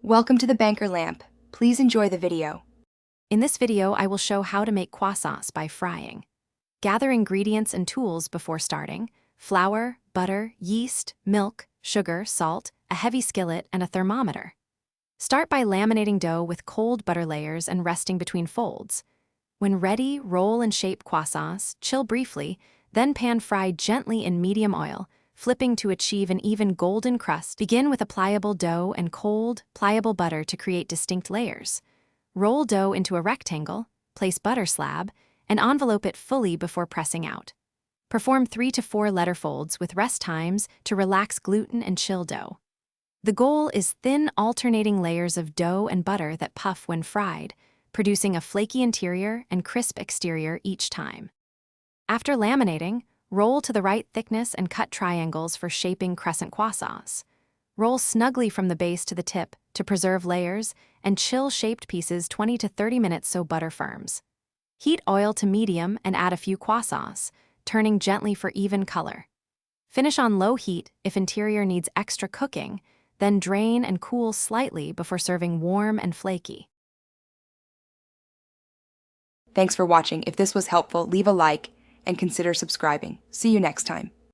Welcome to the Banker Lamp. Please enjoy the video. In this video, I will show how to make croissants by frying. Gather ingredients and tools before starting: flour, butter, yeast, milk, sugar, salt, a heavy skillet, and a thermometer. Start by laminating dough with cold butter layers and resting between folds. When ready, roll and shape croissants, chill briefly, then pan-fry gently in medium oil, flipping to achieve an even golden crust. Begin with a pliable dough and cold, pliable butter to create distinct layers. Roll dough into a rectangle, place butter slab, and envelope it fully before pressing out. Perform 3 to 4 letter folds with rest times to relax gluten and chill dough. The goal is thin, alternating layers of dough and butter that puff when fried, producing a flaky interior and crisp exterior each time. After laminating, roll to the right thickness and cut triangles for shaping crescent croissants. Roll snugly from the base to the tip to preserve layers and chill shaped pieces 20 to 30 minutes so butter firms. Heat oil to medium and add a few croissants, turning gently for even color. Finish on low heat if interior needs extra cooking, then drain and cool slightly before serving warm and flaky. Thanks for watching. If this was helpful, leave a like and consider subscribing. See you next time.